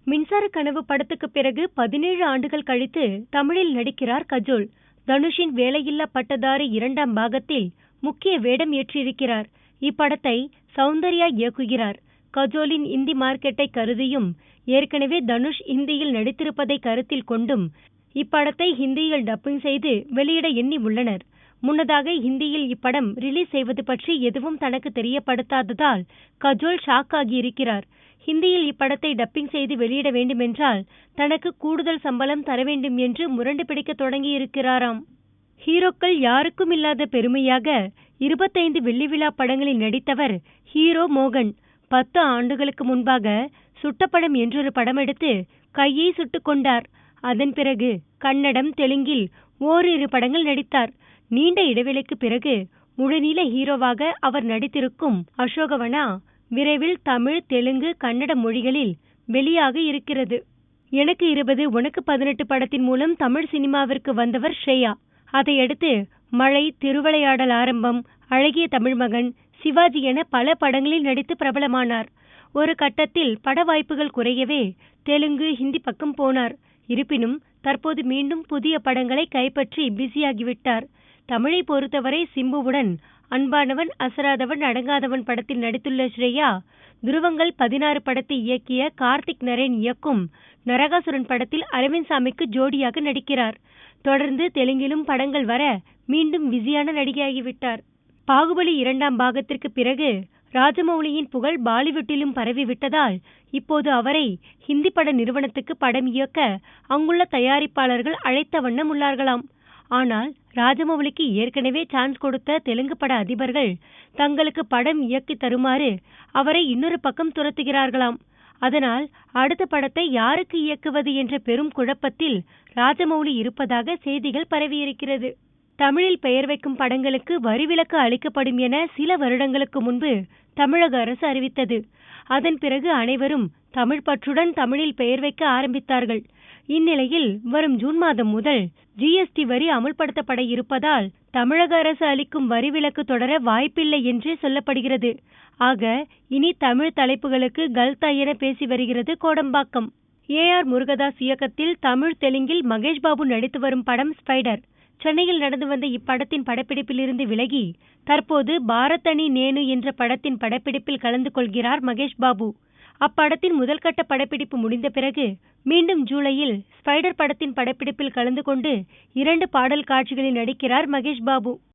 மின்சார கனவு படத்துக்கு பிறகு 17 ஆண்டுகள் கழித்து தமிழில் நடிக்கிறார் கஜோல். தனுஷின் வேலையில்லா பட்டதாரி 2ஆம் பாகத்தில் முக்கிய வேடம் ஏற்றிருக்கிறார். இப்படத்தை சௌந்தர்யா இயக்குகிறார். கஜோலின் இந்தி மார்க்கெட்டை கருதியும் ஏற்கனவே தனுஷ் ஹிந்தியில் நடித்திருப்பதை கருத்தில் கொண்டும் இப்படத்தை ஹிந்தியில் டப்பிங் செய்து வெளியிட எண்ணி உள்ளனர். முன்னதாக ஹிந்தியில் இப்படம் ரிலீஸ் செய்வது பற்றி எதுவும் தனக்கு தெரியப்படுத்தாததால் கஜோல் ஷாக் ஆகியிருக்கிறார். ஹிந்தியில் இப்படத்தை டப்பிங் செய்து வெளியிட வேண்டுமென்றால் தனக்கு கூடுதல் சம்பளம் தர வேண்டும் என்று முரண்டு பிடிக்க தொடங்கியிருக்கிறாராம். ஹீரோக்கள் யாருக்கும் இல்லாத பெருமையாக 25 வெள்ளி விழா படங்களில் நடித்தவர் ஹீரோ மோகன். 10 ஆண்டுகளுக்கு முன்பாக சுட்டப்படம் என்றொரு படம் எடுத்து கையை சுட்டுக் கொண்டார். அதன் பிறகு கன்னடம், தெலுங்கில் ஓரிரு படங்கள் நடித்தார். நீண்ட இடைவெளிக்கு பிறகு முழுநீள ஹீரோவாக அவர் நடித்திருக்கும் அசோகவனா விரைவில் தமிழ், தெலுங்கு, கன்னட மொழிகளில் வெளியாக இருக்கிறது. எனக்கு 20 உனக்கு 18 படத்தின் மூலம் தமிழ் சினிமாவிற்கு வந்தவர் ஸ்ரேயா. அதையடுத்து மழை, திருவிளையாடல் ஆரம்பம், அழகிய தமிழ்மகன், சிவாஜி என பல படங்களில் நடித்து பிரபலமானார். ஒரு கட்டத்தில் பட வாய்ப்புகள் குறையவே தெலுங்கு, ஹிந்தி பக்கம் போனார். இருப்பினும் தற்போது மீண்டும் புதிய படங்களை கைப்பற்றி பிஸியாகிவிட்டார். தமிழை பொறுத்தவரை சிம்புவுடன் அன்பானவன், அசராதவன், அடங்காதவன் படத்தில் நடித்துள்ள ஸ்ரேயா, துருவங்கள் 16 படத்தை இயக்கிய கார்த்திக் நரேன் இயக்கும் நரகாசுரன் படத்தில் அரவிந்த் சாமிக்கு ஜோடியாக நடிக்கிறார். தொடர்ந்து தெலுங்கிலும் படங்கள் வர மீண்டும் பிஸியான நடிகையாகிவிட்டார். பாகுபலி 2ஆம் பாகத்திற்கு பிறகு ராஜமௌலியின் புகழ் பாலிவுட்டிலும் பரவிவிட்டதால் இப்போது அவரை ஹிந்தி பட நிறுவனத்துக்கு படம் இயக்க அங்குள்ள தயாரிப்பாளர்கள் அழைத்த வண்ணம் உள்ளார்களாம். ஆனால் ராஜமௌலிக்கு ஏற்கனவே சான்ஸ் கொடுத்த தெலுங்கு பட அதிபர்கள் தங்களுக்கு படம் இயக்கி தருமாறு அவரை இன்னொரு பக்கம் துரத்துகிறார்களாம். அதனால் அடுத்த படத்தை யாருக்கு இயக்குவது என்ற பெரும் குழப்பத்தில் ராஜமௌலி இருப்பதாக செய்திகள் பரவியிருக்கிறது. தமிழில் பெயர் வைக்கும் படங்களுக்கு வரி விலக்கு அளிக்கப்படும் என சில வருடங்களுக்கு முன்பு தமிழக அரசு அறிவித்தது. அதன் பிறகு அனைவரும் தமிழ் பற்றுடன் தமிழில் பெயர் வைக்க ஆரம்பித்தார்கள். இந்நிலையில் வரும் ஜூன் மாதம் முதல் ஜிஎஸ்டி வரி அமுல்படுத்தப்பட இருப்பதால் தமிழக அரசு அளிக்கும் வரி விலக்கு தொடர வாய்ப்பில்லை என்று சொல்லப்படுகிறது. ஆக இனி தமிழ் தலைப்புகளுக்கு கல்தா என பேசி வருகிறது கோடம்பாக்கம். ஏஆர் முருகதாஸ் இயக்கத்தில் தமிழ், தெலுங்கில் மகேஷ் பாபு நடித்து வரும் படம் ஸ்பைடர். சென்னையில் நடந்து வந்த இப்படத்தின் படப்பிடிப்பிலிருந்து விலகி தற்போது பாரத் அணி நேனு என்ற படத்தின் படப்பிடிப்பில் கலந்து கொள்கிறார் மகேஷ் பாபு. அப்படத்தின் முதல்கட்ட படப்பிடிப்பு முடிந்த பிறகு மீண்டும் ஜூலையில் ஸ்பைடர் படத்தின் படப்பிடிப்பில் கலந்து கொண்டு 2 பாடல் காட்சிகளில் நடிக்கிறார் மகேஷ் பாபு.